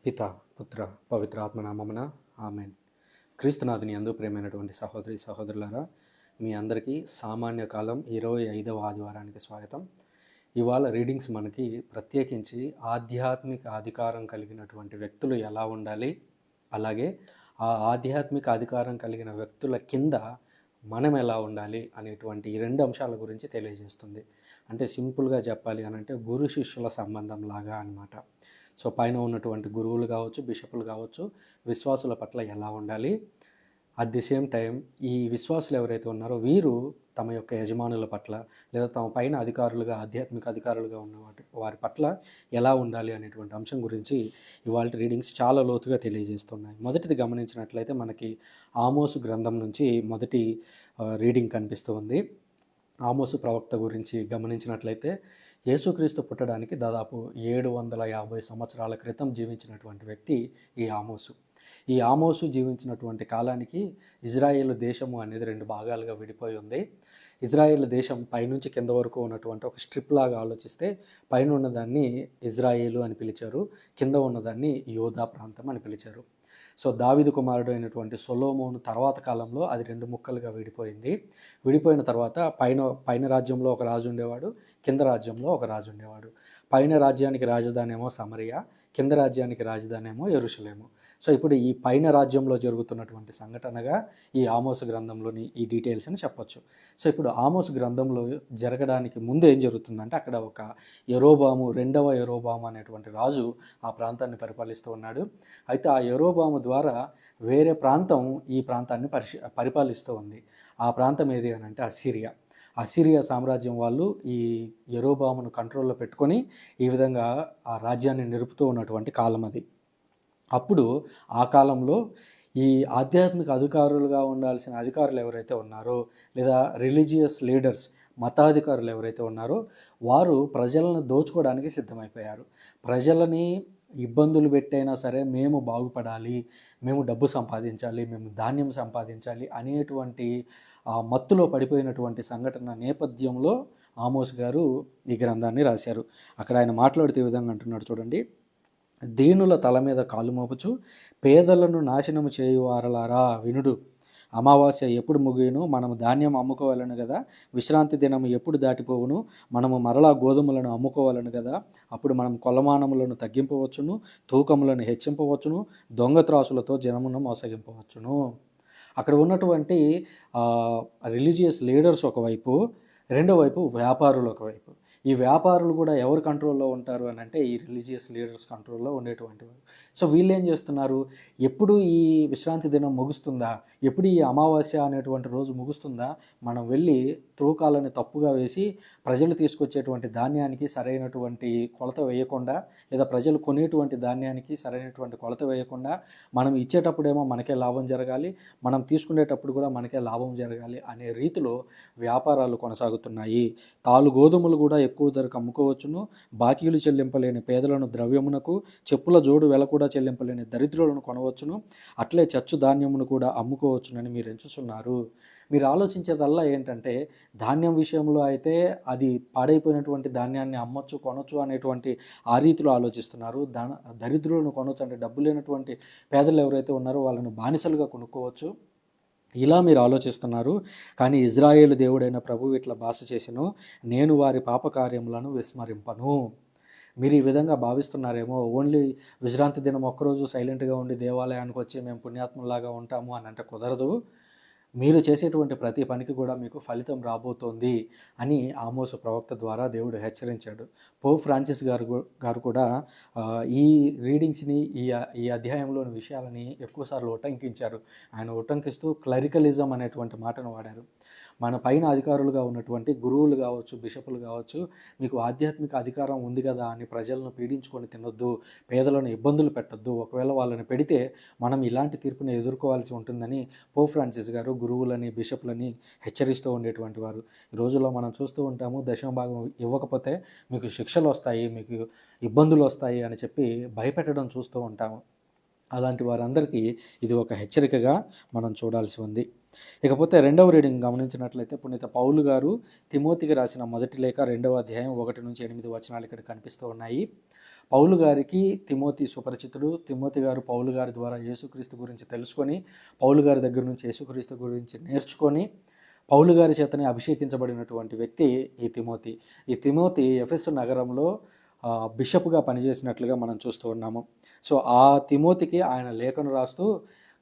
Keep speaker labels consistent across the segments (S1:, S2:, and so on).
S1: పిత పుత్ర పవిత్ర ఆత్మనామమున ఆమెన్. క్రీస్తునాథుని యందు ప్రియమైనటువంటి సహోదరి సహోదరులారా, మీ అందరికీ సామాన్య కాలం 25వ ఆదివారానికి స్వాగతం. ఇవాళ రీడింగ్స్ మనకి ప్రత్యేకించి ఆధ్యాత్మిక అధికారం కలిగినటువంటి వ్యక్తులు ఎలా ఉండాలి, అలాగే ఆ ఆధ్యాత్మిక అధికారం కలిగిన వ్యక్తుల కింద మనం ఎలా ఉండాలి అనేటువంటి ఈ రెండు అంశాల గురించి తెలియజేస్తుంది. అంటే సింపుల్గా చెప్పాలి అని అంటే గురు శిష్యుల సంబంధం లాగా అన్నమాట. సో పైన ఉన్నటువంటి గురువులు కావచ్చు, బిషపులు కావచ్చు, విశ్వాసుల పట్ల ఎలా ఉండాలి, అట్ ది సేమ్ టైం ఈ విశ్వాసులు ఎవరైతే ఉన్నారో వీరు తమ యొక్క యజమానుల పట్ల లేదా తమ పైన అధికారులుగా ఆధ్యాత్మిక అధికారులుగా ఉన్న వారి పట్ల ఎలా ఉండాలి అనేటువంటి అంశం గురించి ఇవాళ రీడింగ్స్ చాలా లోతుగా తెలియజేస్తున్నాయి. మొదటిది గమనించినట్లయితే మనకి ఆమోసు గ్రంథం నుంచి మొదటి రీడింగ్ కనిపిస్తుంది. ఆమోసు ప్రవక్త గురించి గమనించినట్లయితే యేసుక్రీస్తు పుట్టడానికి దాదాపు 750 సంవత్సరాల క్రితం జీవించినటువంటి వ్యక్తి ఈ ఆమోసు. ఈ ఆమోసు జీవించినటువంటి కాలానికి ఇజ్రాయేల్ దేశము అనేది రెండు భాగాలుగా విడిపోయి ఉంది. ఇజ్రాయేల్ దేశం పైనుంచి కింద వరకు ఉన్నటువంటి ఒక స్ట్రిప్ లాగా ఆలోచిస్తే పైన ఉన్నదాన్ని ఇజ్రాయేలు అని పిలిచారు, కింద ఉన్నదాన్ని యోధా ప్రాంతం అని పిలిచారు. సో దావీదు కుమారుడు అయినటువంటి సొలొమోను తర్వాత కాలంలో అది రెండు ముక్కలుగా విడిపోయింది. విడిపోయిన తర్వాత పైన రాజ్యంలో ఒక రాజు ఉండేవాడు, కింద రాజ్యంలో ఒక రాజు ఉండేవాడు. పైన రాజ్యానికి రాజధాని ఏమో సమరియా, కింద రాజ్యానికి రాజధాని ఏమో యెరూషలేము. సో ఇప్పుడు ఈ పైన రాజ్యంలో జరుగుతున్నటువంటి సంఘటనగా ఈ ఆమోసు గ్రంథంలోని ఈ డీటెయిల్స్ అని చెప్పొచ్చు. సో ఇప్పుడు ఆమోసు గ్రంథంలో జరగడానికి ముందు ఏం జరుగుతుందంటే అక్కడ ఒక రెండవ యెరోబాము అనేటువంటి రాజు ఆ ప్రాంతాన్ని పరిపాలిస్తూ ఉన్నాడు. అయితే ఆ యెరోబాము ద్వారా వేరే ప్రాంతం ఈ ప్రాంతాన్ని పరిపాలిస్తూ ఉంది. ఆ ప్రాంతం ఏది అని అంటే అసిరియా సామ్రాజ్యం వాళ్ళు ఈ యెరోబామును కంట్రోల్లో పెట్టుకొని ఈ విధంగా ఆ రాజ్యాన్ని నిలుపుతూ ఉన్నటువంటి కాలం అది. అప్పుడు ఆ కాలంలో ఈ ఆధ్యాత్మిక అధికారులుగా ఉండాల్సిన అధికారులు ఎవరైతే ఉన్నారో లేదా రిలీజియస్ లీడర్స్ మతాధికారులు ఎవరైతే ఉన్నారో వారు ప్రజలను దోచుకోవడానికి సిద్ధమైపోయారు. ప్రజలని ఇబ్బందులు పెట్టైనా సరే మేము బాగుపడాలి, మేము డబ్బు సంపాదించాలి, మేము ధాన్యం సంపాదించాలి అనేటువంటి మత్తులో పడిపోయినటువంటి సంఘటన నేపథ్యంలో ఆమోస్ గారు ఈ గ్రంథాన్ని రాశారు. అక్కడ ఆయన మాట్లాడుతూ ఈ విధంగా అంటున్నాడు చూడండి. దీనుల తల మీద కాలు మోపుచు పేదలను నాశనము చేయువారలారా వినుడు. అమావాస్య ఎప్పుడు ముగియును, మనము ధాన్యం అమ్ముకోవాలను కదా. విశ్రాంతి దినము ఎప్పుడు దాటిపోవును, మనము మరలా గోధుమలను అమ్ముకోవాలను కదా. అప్పుడు మనం కొలమానములను తగ్గింపవచ్చును, తూకములను హెచ్చింపవచ్చును, దొంగ త్రాసులతో జనమును మోసగింపవచ్చును. అక్కడ ఉన్నటువంటి రిలీజియస్ లీడర్స్ ఒకవైపు, రెండో వైపు వ్యాపారులు ఒకవైపు. ఈ వ్యాపారులు కూడా ఎవరు కంట్రోల్లో ఉంటారు అని అంటే ఈ రిలీజియస్ లీడర్స్ కంట్రోల్లో ఉండేటువంటి వారు. సో వీళ్ళు ఏం చేస్తున్నారు, ఎప్పుడు ఈ విశ్రాంతి దినం ముగుస్తుందా, ఎప్పుడు ఈ అమావాస్య అనేటువంటి రోజు ముగుస్తుందా, మనం వెళ్ళి తూకాలని తప్పుగా వేసి ప్రజలు తీసుకొచ్చేటువంటి ధాన్యానికి సరైనటువంటి కొలత వేయకుండా లేదా ప్రజలు కొనేటువంటి ధాన్యానికి సరైనటువంటి కొలత వేయకుండా మనం ఇచ్చేటప్పుడేమో మనకే లాభం జరగాలి, మనం తీసుకునేటప్పుడు కూడా మనకే లాభం జరగాలి అనే రీతిలో వ్యాపారాలు కొనసాగుతున్నాయి. తాలు గోధుమలు కూడా ఎక్కువ ధరకు అమ్ముకోవచ్చును, బాకీలు చెల్లింపలేని పేదలను ద్రవ్యమునకు, చెప్పుల జోడు వెల కూడా చెల్లింపలేని దరిద్రులను కొనవచ్చును, అట్లే చచ్చు ధాన్యమును కూడా అమ్ముకోవచ్చునని మీరు ఎంచుచున్నారు. మీరు ఆలోచించేదల్లా ఏంటంటే ధాన్యం విషయంలో అయితే అది పాడైపోయినటువంటి ధాన్యాన్ని అమ్మొచ్చు, కొనొచ్చు అనేటువంటి ఆ రీతిలో ఆలోచిస్తున్నారు. దరిద్రులను కొనొచ్చు అంటే డబ్బు లేనటువంటి పేదలు ఎవరైతే ఉన్నారో వాళ్ళను బానిసలుగా కొనుక్కోవచ్చు, ఇలా మీరు ఆలోచిస్తున్నారు. కానీ ఇజ్రాయేలు దేవుడైన ప్రభువు ఇట్లా భాష చేసెను, నేను వారి పాపకార్యములను విస్మరింపను. మీరు ఈ విధంగా భావిస్తున్నారేమో, ఓన్లీ విశ్రాంతి దినం ఒక్కరోజు సైలెంట్గా ఉండి దేవాలయానికి వచ్చి మేము పుణ్యాత్ములాగా ఉంటాము అని అంటే కుదరదు. మీరు చేసేటువంటి ప్రతి పనికి కూడా మీకు ఫలితం రాబోతోంది అని ఆమోసు ప్రవక్త ద్వారా దేవుడు హెచ్చరించాడు. పోప్ ఫ్రాన్సిస్ గారు కూడా ఈ రీడింగ్స్ని ఈ అధ్యాయంలోని విషయాలని ఎక్కువసార్లు ఉటంకించారు. ఆయన ఉటంకిస్తూ క్లరికలిజం అనేటువంటి మాటను వాడారు. మన పైన అధికారులుగా ఉన్నటువంటి గురువులు కావచ్చు, బిషపులు కావచ్చు, మీకు ఆధ్యాత్మిక అధికారం ఉంది కదా అని ప్రజలను పీడించుకొని తినొద్దు, పేదలను ఇబ్బందులు పెట్టొద్దు, ఒకవేళ వాళ్ళని పెడితే మనం ఇలాంటి తీర్పుని ఎదుర్కోవాల్సి ఉంటుందని పోప్ ఫ్రాన్సిస్ గారు గురువులని బిషపులని హెచ్చరిస్తూ ఉండేటువంటి వారు. ఈ రోజుల్లో మనం చూస్తూ ఉంటాము, దశమ భాగం ఇవ్వకపోతే మీకు శిక్షలు వస్తాయి, మీకు ఇబ్బందులు వస్తాయి అని చెప్పి భయపెట్టడం చూస్తూ ఉంటాము. అలాంటి వారందరికీ ఇది ఒక హెచ్చరికగా మనం చూడాల్సి ఉంది. ఇకపోతే రెండవ రీడింగ్ గమనించినట్లయితే పునీత పౌలు గారు తిమోతికి రాసిన మొదటి లేఖ 2వ అధ్యాయం 1 నుంచి 8 వచనాలు ఇక్కడ కనిపిస్తూ ఉన్నాయి. పౌలు గారికి తిమోతి సుపరిచితుడు. తిమోతి గారు పౌలు గారి ద్వారా యేసుక్రీస్తు గురించి తెలుసుకొని, పౌలు గారి దగ్గర నుంచి యేసుక్రీస్తు గురించి నేర్చుకొని, పౌలు గారి చేతనే అభిషేకించబడినటువంటి వ్యక్తి ఈ తిమోతి. ఈ తిమోతి ఎఫెసు నగరంలో బిషప్గా పనిచేసినట్లుగా మనం చూస్తూ ఉన్నాము. సో ఆ తిమోతికి ఆయన లేఖను రాస్తూ,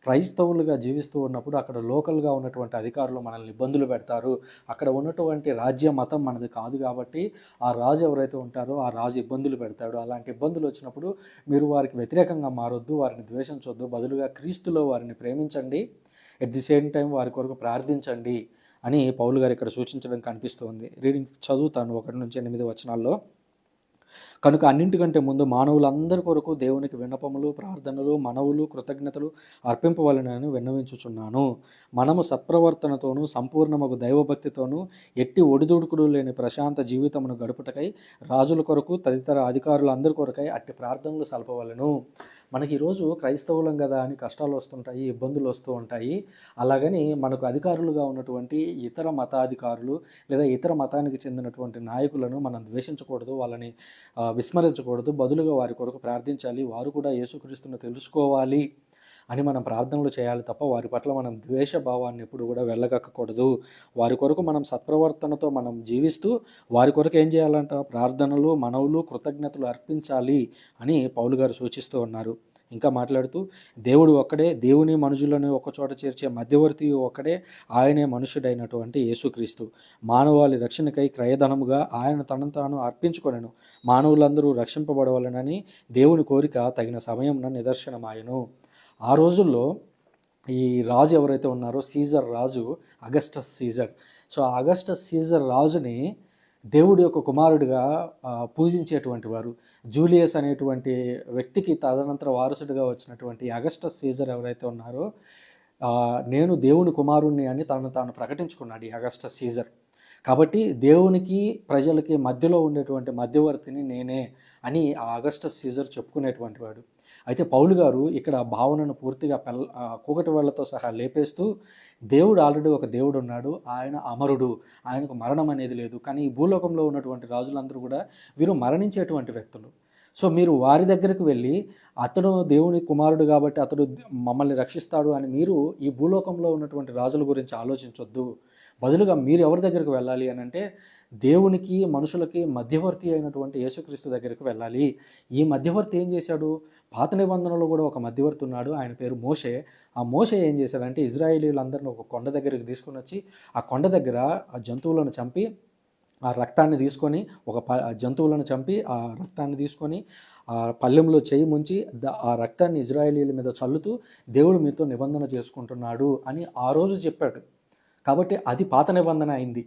S1: క్రైస్తవులుగా జీవిస్తూ ఉన్నప్పుడు అక్కడ లోకల్గా ఉన్నటువంటి అధికారులు మనల్ని ఇబ్బందులు పెడతారు, అక్కడ ఉన్నటువంటి రాజ్య మతం మనది కాదు కాబట్టి ఆ రాజు ఎవరైతే ఉంటారో ఆ రాజు ఇబ్బందులు పెడతాడు. అలాంటి ఇబ్బందులు వచ్చినప్పుడు మీరు వారికి వ్యతిరేకంగా మారొద్దు, వారిని ద్వేషించొద్దు, బదులుగా క్రీస్తులో వారిని ప్రేమించండి, ఎట్ ది సేమ్ టైం వారి కొరకు ప్రార్థించండి అని పౌలు గారు ఇక్కడ సూచించడం కనిపిస్తుంది. రీడింగ్ చదువుతాను 1-8 వచనాల్లో. కనుక అన్నింటికంటే ముందు మానవులందరి కొరకు దేవునికి విన్నపములు, ప్రార్థనలు, మనవులు, కృతజ్ఞతలు అర్పింపవలెనని విన్నవించుచున్నాను. మనము సత్ప్రవర్తనతోనూ సంపూర్ణమగు దైవభక్తితోనూ ఎట్టి ఒడిదుడుకులు లేని ప్రశాంత జీవితమును గడుపుటకై రాజుల కొరకు తదితర అధికారులందరి కొరకై అట్టి ప్రార్థనలు సల్పవలెను. మనకి ఈరోజు క్రైస్తవులం కదా అని కష్టాలు వస్తుంటాయి, ఇబ్బందులు వస్తూ ఉంటాయి. అలాగని మనకు అధికారులుగా ఉన్నటువంటి ఇతర మతాధికారులు లేదా ఇతర మతానికి చెందినటువంటి నాయకులను మనం ద్వేషించకూడదు, వాళ్ళని విస్మరించకూడదు. బదులుగా వారి కొరకు ప్రార్థించాలి, వారు కూడా యేసుక్రీస్తును తెలుసుకోవాలి అని మనం ప్రార్థనలు చేయాలి తప్ప వారి పట్ల మనం ద్వేషభావాన్ని ఎప్పుడు కూడా వెళ్ళగక్కకూడదు. వారి కొరకు మనం సత్ప్రవర్తనతో మనం జీవిస్తూ వారి కొరకు ఏం చేయాలంట? ప్రార్థనలు, మనవులు, కృతజ్ఞతలు అర్పించాలి అని పౌలు గారు సూచిస్తూ ఉన్నారు. ఇంకా మాట్లాడుతూ, దేవుడు ఒక్కడే, దేవుని మనుషులను ఒకచోట చేర్చే మధ్యవర్తి ఒక్కడే, ఆయనే మనుషుడైనటువంటి యేసుక్రీస్తు. మానవాళి రక్షణకై క్రయధనముగా ఆయన తనను తాను అర్పించుకొనెను. మానవులందరూ రక్షింపబడవలనని దేవుని కోరిక తగిన సమయంన నిదర్శనమాయను. ఆ రోజుల్లో ఈ రాజు ఎవరైతే ఉన్నారో సీజర్ రాజు, Augustus Caesar. So Augustus Caesar రాజుని దేవుడి యొక్క కుమారుడిగా పూజించేటువంటి వారు. జూలియస్ అనేటువంటి వ్యక్తికి తదనంతర వారసుడిగా వచ్చినటువంటి అగస్టస్ సీజర్ ఎవరైతే ఉన్నారో నేను దేవుని కుమారుణ్ణి అని తనను తాను ప్రకటించుకున్నాడు ఈ అగస్టస్ సీజర్. కాబట్టి దేవునికి ప్రజలకి మధ్యలో ఉండేటువంటి మధ్యవర్తిని నేనే అని ఆ అగస్టస్ సీజర్ చెప్పుకునేటువంటి వాడు. అయితే పౌలు గారు ఇక్కడ భావనను పూర్తిగా కూకటి వాళ్ళతో సహా లేపేస్తూ, దేవుడు ఆల్రెడీ ఒక దేవుడు ఉన్నాడు, ఆయన అమరుడు, ఆయనకు మరణం అనేది లేదు. కానీ ఈ భూలోకంలో ఉన్నటువంటి రాజులందరూ కూడా వీరు మరణించేటువంటి వ్యక్తులు. సో మీరు వారి దగ్గరకు వెళ్ళి అతడు దేవుని కుమారుడు కాబట్టి అతడు మమ్మల్ని రక్షిస్తాడు అని మీరు ఈ భూలోకంలో ఉన్నటువంటి రాజుల గురించి ఆలోచించొద్దు. బదులుగా మీరు ఎవరి దగ్గరకు వెళ్ళాలి అని అంటే దేవునికి మనుషులకి మధ్యవర్తి అయినటువంటి యేసుక్రీస్తు దగ్గరకు వెళ్ళాలి. ఈ మధ్యవర్తి ఏం చేశాడు? పాత నిబంధనలో కూడా ఒక మధ్యవర్తి ఉన్నాడు, ఆయన పేరు మోషే. ఆ మోషే ఏం చేశాడంటే ఇజ్రాయేలీలందరినీ ఒక కొండ దగ్గరికి తీసుకుని వచ్చి ఆ కొండ దగ్గర ఆ జంతువులను చంపి ఆ రక్తాన్ని తీసుకొని జంతువులను చంపి ఆ రక్తాన్ని తీసుకొని ఆ పళ్ళెంలో చేయి ముంచి ఆ రక్తాన్ని ఇజ్రాయేలీల మీద చల్లుతూ దేవుడు మీతో నిబంధన చేసుకుంటున్నాడు అని ఆ రోజు చెప్పాడు. కాబట్టి అది పాత నిబంధన అయింది.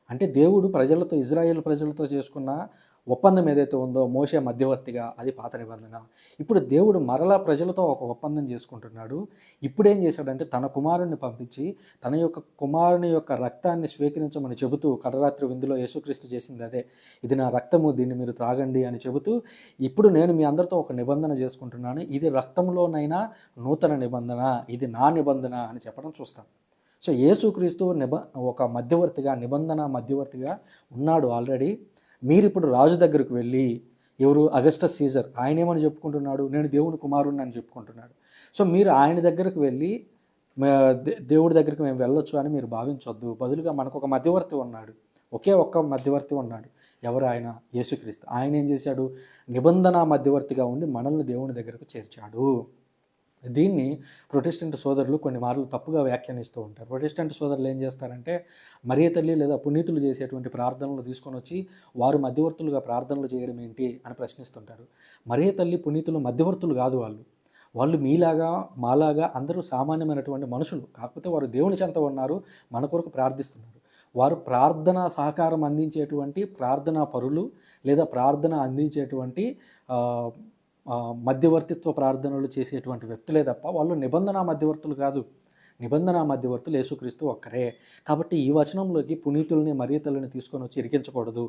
S1: అంటే దేవుడు ప్రజలతో, ఇజ్రాయేల్ ప్రజలతో చేసుకున్న ఒప్పందం ఏదైతే ఉందో మోషే మధ్యవర్తిగా, అది పాత నిబంధన. ఇప్పుడు దేవుడు మరలా ప్రజలతో ఒక ఒప్పందం చేసుకుంటున్నాడు. ఇప్పుడు ఏం చేశాడంటే తన కుమారుణ్ణి పంపించి తన యొక్క కుమారుని యొక్క రక్తాన్ని స్వీకరించమని చెబుతూ, కడరాత్రి విందులో యేసుక్రీస్తు చేసింది అదే, ఇది నా రక్తము, దీన్ని మీరు త్రాగండి అని చెబుతూ, ఇప్పుడు నేను మీ అందరితో ఒక నిబంధన చేసుకుంటున్నాను, ఇది రక్తంలోనైనా నూతన నిబంధన, ఇది నా నిబంధన అని చెప్పడం చూస్తాం. సో యేసుక్రీస్తు ఒక మధ్యవర్తిగా, నిబంధన మధ్యవర్తిగా ఉన్నాడు ఆల్రెడీ. మీరు ఇప్పుడు రాజు దగ్గరకు వెళ్ళి, ఎవరు? అగస్టస్ సీజర్, ఆయన ఏమని చెప్పుకుంటున్నాడు? నేను దేవుని కుమారుణ్ణి అని చెప్పుకుంటున్నాడు. సో మీరు ఆయన దగ్గరకు వెళ్ళి దేవుడి దగ్గరికి మేము వెళ్ళొచ్చు అని మీరు భావించొద్దు. బదులుగా మనకు ఒక మధ్యవర్తి ఉన్నాడు, ఒకే ఒక్క మధ్యవర్తి ఉన్నాడు. ఎవరు? ఆయన యేసుక్రీస్తు. ఆయన ఏం చేశాడు? నిబంధన మధ్యవర్తిగా ఉండి మనల్ని దేవుని దగ్గరకు చేర్చాడు. దీన్ని ప్రొటెస్టెంట్ సోదరులు కొన్ని మార్లు తప్పుగా వ్యాఖ్యానిస్తూ ఉంటారు. ప్రొటెస్టెంట్ సోదరులు ఏం చేస్తారంటే మరియ తల్లి లేదా పునీతులు చేసేటువంటి ప్రార్థనలు తీసుకొని వచ్చి వారు మధ్యవర్తులుగా ప్రార్థనలు చేయడం ఏంటి అని ప్రశ్నిస్తుంటారు. మరియ తల్లి, పునీతులు మధ్యవర్తులు కాదు. వాళ్ళు మీలాగా మాలాగా అందరూ సామాన్యమైనటువంటి మనుషులు. కాకపోతే వారు దేవుని చెంత ఉన్నారు, మన కొరకు ప్రార్థిస్తున్నారు. వారు ప్రార్థన సహకారం అందించేటువంటి ప్రార్థనా పరులు లేదా ప్రార్థన అందించేటువంటి మధ్యవర్తిత్వ ప్రార్థనలు చేసేటువంటి వ్యక్తులే తప్ప వాళ్ళు నిబంధన మధ్యవర్తులు కాదు. నిబంధన మధ్యవర్తులు యేసుక్రీస్తు ఒక్కరే. కాబట్టి ఈ వచనంలోకి పునీతుల్ని, మరియ తల్లిని తీసుకొని వచ్చి ఇరికించకూడదు.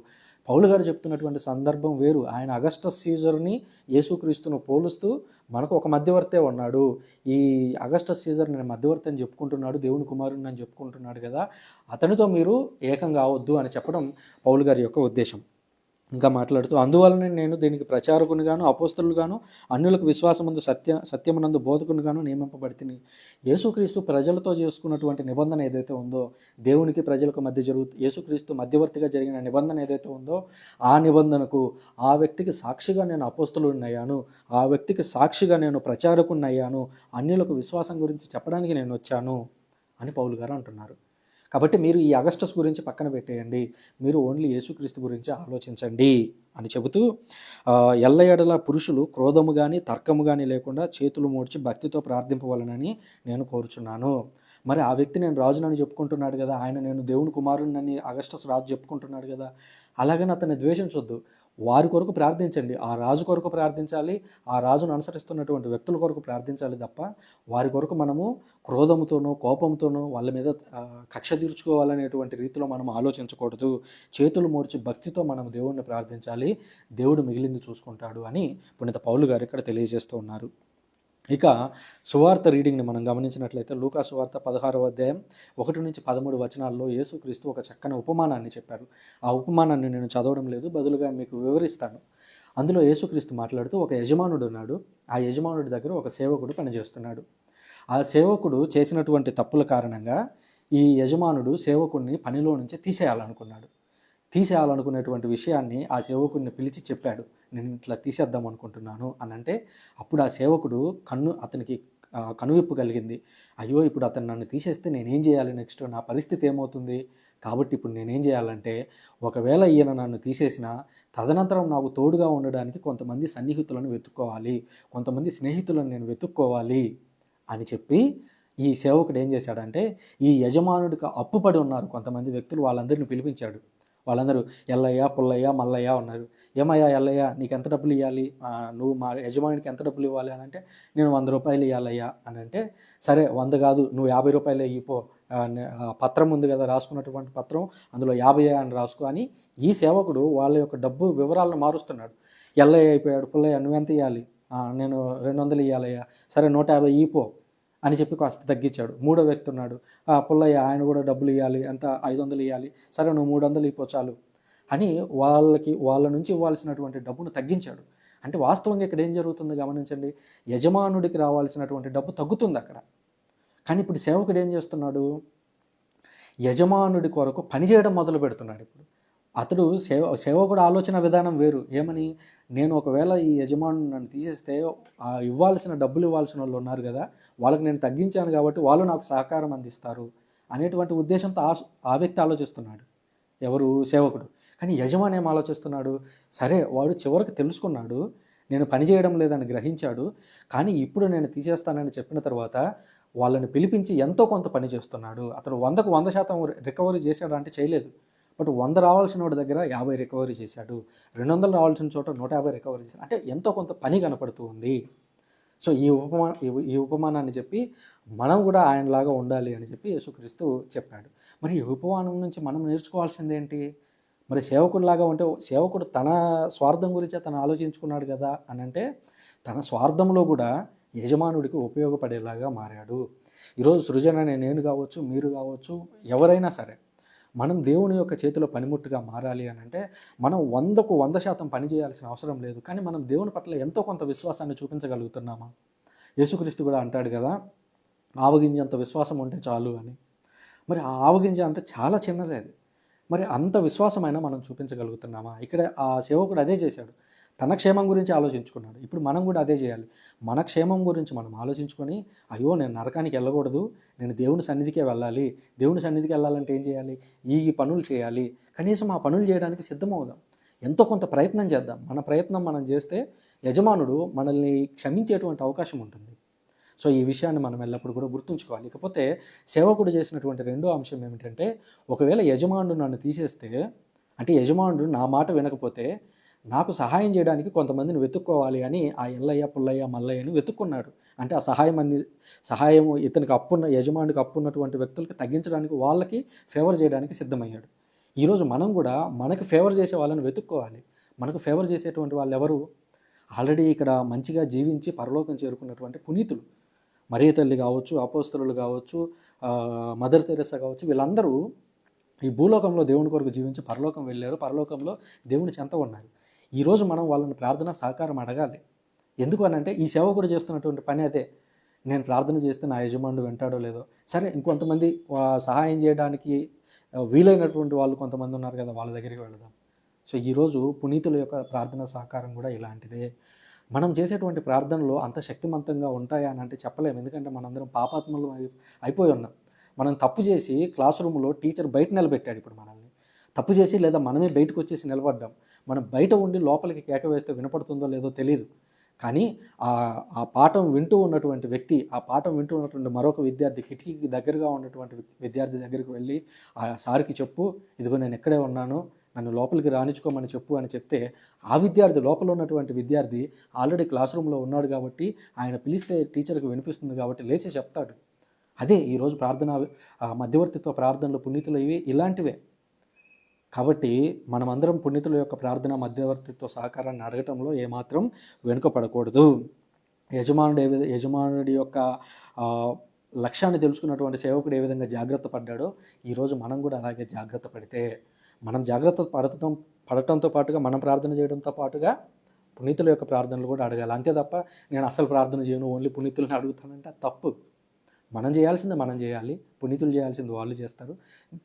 S1: పౌలు గారు చెప్తున్నటువంటి సందర్భం వేరు. ఆయన అగస్టస్ సీజర్ని యేసుక్రీస్తును పోలుస్తూ మనకు ఒక మధ్యవర్తే ఉన్నాడు, ఈ అగస్టస్ సీజర్ నేను మధ్యవర్తి అని చెప్పుకుంటున్నాడు, దేవుని కుమారుని అని చెప్పుకుంటున్నాడు కదా, అతనితో మీరు ఏకం కావద్దు అని చెప్పడం పౌలు గారి యొక్క ఉద్దేశం. ఇంకా మాట్లాడుతూ, అందువలన నేను దీనికి ప్రచారకునిగాను అపోస్తలుగాను అన్యులకు విశ్వాసమందు సత్యమునందు బోధకునిగాను నియమింపబడితిని. యేసుక్రీస్తు ప్రజలతో చేసుకున్నటువంటి నిబంధన ఏదైతే ఉందో, దేవునికి ప్రజలకు మధ్య యేసుక్రీస్తు మధ్యవర్తిగా జరిగిన నిబంధన ఏదైతే ఉందో, ఆ నిబంధనకు ఆ వ్యక్తికి సాక్షిగా నేను అపోస్తలునయ్యాను, ఆ వ్యక్తికి సాక్షిగా నేను ప్రచారకునయ్యాను, అన్యులకు విశ్వాసం గురించి చెప్పడానికి నేను వచ్చాను అని పౌలు గారు అంటున్నారు. కాబట్టి మీరు ఈ అగస్టస్ గురించి పక్కన పెట్టేయండి, మీరు ఓన్లీ యేసుక్రీస్తు గురించి ఆలోచించండి అని చెబుతూ, ఎల్లయడల పురుషులు క్రోధము కానీ తర్కము కానీ లేకుండా చేతులు మోడ్చి భక్తితో ప్రార్థింపవలనని నేను కోరుచున్నాను. మరి ఆ వ్యక్తి నేను రాజునని చెప్పుకుంటున్నాడు కదా, నేను దేవుని కుమారుడినని అగస్టస్ రాజు చెప్పుకుంటున్నాడు కదా, అలాగని అతన్ని ద్వేషించొద్దు. వారి కొరకు ప్రార్థించండి, ఆ రాజు కొరకు ప్రార్థించాలి, ఆ రాజును అనుసరిస్తున్నటువంటి వ్యక్తుల కొరకు ప్రార్థించాలి తప్ప వారి కొరకు మనము క్రోధముతోనో కోపంతోనో వాళ్ళ మీద కక్ష తీర్చుకోవాలనేటువంటి రీతిలో మనం ఆలోచించకూడదు. చేతులు మోడ్చి భక్తితో మనం దేవుణ్ణి ప్రార్థించాలి, దేవుడు మిగిలింది చూసుకుంటాడు అని పునీత పౌలు గారు ఇక్కడ తెలియజేస్తూ ఉన్నారు. ఇక సువార్త రీడింగ్ని మనం గమనించినట్లయితే లూకా సువార్త 16వ అధ్యాయం 1-13 వచనాల్లో యేసుక్రీస్తు ఒక చక్కని ఉపమానాన్ని చెప్పారు. ఆ ఉపమానాన్ని నేను చదవడం లేదు, బదులుగా మీకు వివరిస్తాను. అందులో యేసుక్రీస్తు మాట్లాడుతూ, ఒక యజమానుడు ఉన్నాడు, ఆ యజమానుడి దగ్గర ఒక సేవకుడు పనిచేస్తున్నాడు. ఆ సేవకుడు చేసినటువంటి తప్పుల కారణంగా ఈ యజమానుడు సేవకుడిని పనిలో నుంచి తీసేయాలనుకునేటువంటి విషయాన్ని ఆ సేవకుడిని పిలిచి చెప్పాడు, నేను ఇట్లా తీసేద్దాం అనుకుంటున్నాను అని అంటే, అప్పుడు ఆ సేవకుడు అతనికి కనువిప్పు కలిగింది. అయ్యో, ఇప్పుడు అతను నన్ను తీసేస్తే నేనేం చేయాలి, నెక్స్ట్ నా పరిస్థితి ఏమవుతుంది, కాబట్టి ఇప్పుడు నేనేం చేయాలంటే, ఒకవేళ ఈయన నన్ను తీసేసినా తదనంతరం నాకు తోడుగా ఉండడానికి కొంతమంది సన్నిహితులను వెతుక్కోవాలి, కొంతమంది స్నేహితులను నేను వెతుక్కోవాలి అని చెప్పి ఈ సేవకుడు ఏం చేశాడంటే, ఈ యజమానుడికి అప్పుపడి ఉన్నారు కొంతమంది వ్యక్తులు, వాళ్ళందరినీ పిలిపించాడు. వాళ్ళందరూ ఎల్లయ్య, పుల్లయ్య, మల్లయ్య ఉన్నారు. ఏమయ్యా ఎల్లయ్య, నీకు ఎంత డబ్బులు ఇవ్వాలి, నువ్వు మా యజమానికి ఎంత డబ్బులు ఇవ్వాలి అని అంటే, నేను 100 రూపాయలు ఇవ్వాలయ్యా అని అంటే, సరే 100 కాదు, నువ్వు 50 రూపాయలు ఇవ్వో, పత్రం ఉంది కదా, రాసుకున్నటువంటి పత్రం, అందులో 50 అని రాసుకో అని ఈ సేవకుడు వాళ్ళ యొక్క డబ్బు వివరాలను మారుస్తున్నాడు. ఎల్లయ్య అయిపోయాడు, పుల్లయ్య నువ్వెంత ఇవ్వాలి, నేను 200 ఇవ్వాలయ్యా, సరే 150 ఇవ్వో అని చెప్పి కాస్త తగ్గించాడు. మూడో వ్యక్తి ఉన్నాడు, పుల్లయ్య, ఆయన కూడా డబ్బులు ఇవ్వాలి, ఎంత 500 ఇవ్వాలి, సరే నువ్వు 300 ఇవ్వో చాలు అని వాళ్ళ నుంచి ఇవ్వాల్సినటువంటి డబ్బును తగ్గించాడు. అంటే వాస్తవంగా ఇక్కడ ఏం జరుగుతుంది గమనించండి, యజమానుడికి రావాల్సినటువంటి డబ్బు తగ్గుతుంది అక్కడ. కానీ ఇప్పుడు సేవకుడు ఏం చేస్తున్నాడు, యజమానుడి కొరకు పనిచేయడం మొదలు పెడుతున్నాడు. ఇప్పుడు అతడు సేవకుడు ఆలోచన విధానం వేరు. ఏమని, నేను ఒకవేళ ఈ యజమానుడు నన్ను తీసేస్తే ఇవ్వాల్సిన డబ్బులు ఇవ్వాల్సిన వాళ్ళు ఉన్నారు కదా, వాళ్ళకి నేను తగ్గించాను కాబట్టి వాళ్ళు నాకు సహకారం అందిస్తారు అనేటువంటి ఉద్దేశంతో ఆ వ్యక్తి ఆలోచిస్తున్నాడు, ఎవరు, సేవకుడు. కానీ యజమాని ఏం ఆలోచిస్తున్నాడు, సరే వాడు చివరికి తెలుసుకున్నాడు, నేను పని చేయడం లేదని గ్రహించాడు, కానీ ఇప్పుడు నేను తీసేస్తానని చెప్పిన తర్వాత వాళ్ళని పిలిపించి ఎంతో కొంత పని చేస్తున్నాడు. అతను 100కు 100% రికవరీ చేశాడు అంటే చేయలేదు, బట్ 100 రావాల్సిన వాడి దగ్గర 50 రికవరీ చేశాడు, 200 రావాల్సిన చోట 150 రికవరీ చేశాడు, అంటే ఎంతో కొంత పని కనపడుతూ ఉంది. సో ఈ ఉపమానాన్ని చెప్పి మనం కూడా ఆయనలాగా ఉండాలి అని చెప్పి యేసుక్రీస్తు చెప్పాడు. మరి ఈ ఉపమానం నుంచి మనం నేర్చుకోవాల్సింది ఏంటి, మరి సేవకుడిలాగా ఉంటే, సేవకుడు తన స్వార్థం గురించే తను ఆలోచించుకున్నాడు కదా అని అంటే, తన స్వార్థంలో కూడా యజమానుడికి ఉపయోగపడేలాగా మారాడు. ఈరోజు సృజన అనే నేను కావచ్చు, మీరు కావచ్చు, ఎవరైనా సరే మనం దేవుని యొక్క చేతిలో పనిముట్టుగా మారాలి అని అంటే, మనం 100కు 100% పని చేయాల్సిన అవసరం లేదు, కానీ మనం దేవుని పట్ల ఎంతో కొంత విశ్వాసాన్ని చూపించగలుగుతున్నామా. యేసుక్రీస్తు కూడా అంటాడు కదా, ఆవగింజంత విశ్వాసం ఉంటే చాలు అని. మరి ఆ ఆవగింజ అంటే చాలా చిన్నదే అది, మరి అంత విశ్వాసమైనా మనం చూపించగలుగుతున్నామా. ఇక్కడ ఆ సేవకుడు అదే చేశాడు, తన క్షేమం గురించి ఆలోచించుకున్నాడు. ఇప్పుడు మనం కూడా అదే చేయాలి, మన క్షేమం గురించి మనం ఆలోచించుకొని, అయ్యో నేను నరకానికి వెళ్ళకూడదు, నేను దేవుని సన్నిధికే వెళ్ళాలి, దేవుని సన్నిధికి వెళ్ళాలంటే ఏం చేయాలి, ఈ పనులు చేయాలి, కనీసం ఆ పనులు చేయడానికి సిద్ధమవుదాం, ఎంతో కొంత ప్రయత్నం చేద్దాం. మన ప్రయత్నం మనం చేస్తే యజమానుడు మనల్ని క్షమించేటువంటి అవకాశం ఉంటుంది. సో ఈ విషయాన్ని మనం ఎల్లప్పుడూ కూడా గుర్తుంచుకోవాలి. ఇకపోతే సేవకుడు చేసినటువంటి రెండో అంశం ఏమిటంటే, ఒకవేళ యజమానుడు నన్ను తీసేస్తే, అంటే యజమానుడు నా మాట వినకపోతే నాకు సహాయం చేయడానికి కొంతమందిని వెతుక్కోవాలి అని ఆ ఎల్లయ్య, పుల్లయ్య, మల్లయ్యని వెతుక్కున్నాడు. అంటే ఆ సహాయం ఇతనికి యజమానికి అప్పున్నటువంటి వ్యక్తులకి తగ్గించడానికి, వాళ్ళకి ఫేవర్ చేయడానికి సిద్ధమయ్యాడు. ఈరోజు మనం కూడా మనకు ఫేవర్ చేసే వాళ్ళని వెతుక్కోవాలి. మనకు ఫేవర్ చేసేటువంటి వాళ్ళు ఎవరు, ఆల్రెడీ ఇక్కడ మంచిగా జీవించి పరలోకం చేరుకున్నటువంటి పునీతులు, మరియ తల్లి కావచ్చు, అపోస్తలులు కావచ్చు, మదర్ తెరెసా కావచ్చు, వీళ్ళందరూ ఈ భూలోకంలో దేవుని కొరకు జీవించి పరలోకం వెళ్ళారు, పరలోకంలో దేవుని చెంత ఉన్నారు. ఈరోజు మనం వాళ్ళని ప్రార్థన సహకారం అడగాలి. ఎందుకు అనంటే ఈ సేవకుడు చేస్తున్నటువంటి పని అదే. నేను ప్రార్థన చేస్తే నా యజమానుడు వింటాడో లేదో, సరే ఇంకొంతమంది సహాయం చేయడానికి వీలైనటువంటి వాళ్ళు కొంతమంది ఉన్నారు కదా, వాళ్ళ దగ్గరికి వెళదాం. సో ఈరోజు పునీతుల యొక్క ప్రార్థన సహకారం కూడా ఇలాంటిదే. మనం చేసేటువంటి ప్రార్థనలు అంత శక్తివంతంగా ఉంటాయా అని అంటే చెప్పలేము. ఎందుకంటే మనందరం పాపాత్మలు అయిపోయి ఉన్నాం. మనం తప్పు చేసి క్లాస్ రూమ్లో టీచర్ బయట నిలబెట్టాడు ఇప్పుడు మనల్ని. తప్పు చేసి లేదా మనమే బయటకు వచ్చేసి నిలబడ్డాం. మనం బయట ఉండి లోపలికి కేక వేస్తే వినపడుతుందో లేదో తెలియదు. కానీ ఆ పాఠం వింటూ ఉన్నటువంటి వ్యక్తి, ఆ పాఠం వింటూ ఉన్నటువంటి మరొక విద్యార్థి, కిటికీకి దగ్గరగా ఉన్నటువంటి విద్యార్థి దగ్గరికి వెళ్ళి ఆ సార్కి చెప్పు, ఇదిగో నేను ఎక్కడే ఉన్నాను, నన్ను లోపలికి రానిచ్చుకోమని చెప్పు అని చెప్తే, ఆ విద్యార్థి, లోపల ఉన్నటువంటి విద్యార్థి ఆల్రెడీ క్లాస్ రూమ్లో ఉన్నాడు కాబట్టి, ఆయన పిలిస్తే టీచర్కి వినిపిస్తుంది కాబట్టి లేచి చెప్తాడు. అదే ఈరోజు ప్రార్థన, మధ్యవర్తిత్వ ప్రార్థనలు పునీతులు ఇలాంటివే. కాబట్టి మనమందరం పునీతుల యొక్క ప్రార్థన మధ్యవర్తిత్వ సహకారాన్ని అడగటంలో ఏమాత్రం వెనుకపడకూడదు. యజమానుడి యొక్క లక్ష్యాన్ని తెలుసుకున్నటువంటి సేవకుడు ఏ విధంగా జాగ్రత్త పడ్డాడో ఈరోజు మనం కూడా అలాగే జాగ్రత్త పడితే, మనం జాగ్రత్త పడటంతో పాటుగా మనం ప్రార్థన చేయడంతో పాటుగా పునీతుల యొక్క ప్రార్థనలు కూడా అడగాలి. అంతే తప్ప నేను అసలు ప్రార్థన చేయను, ఓన్లీ పునీతులను అడుగుతానంటే తప్పు. మనం చేయాల్సింది మనం చేయాలి, పునీతులు చేయాల్సింది వాళ్ళు చేస్తారు,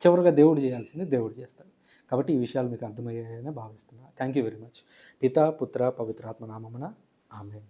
S1: చివరిగా దేవుడు చేయాల్సింది దేవుడు చేస్తారు. కాబట్టి ఈ విషయాలు మీకు అర్థమయ్యాయని భావిస్తున్నాను. Thank you very much. పితా, పుత్ర, పవిత్రాత్మ నామమున ఆమేన్.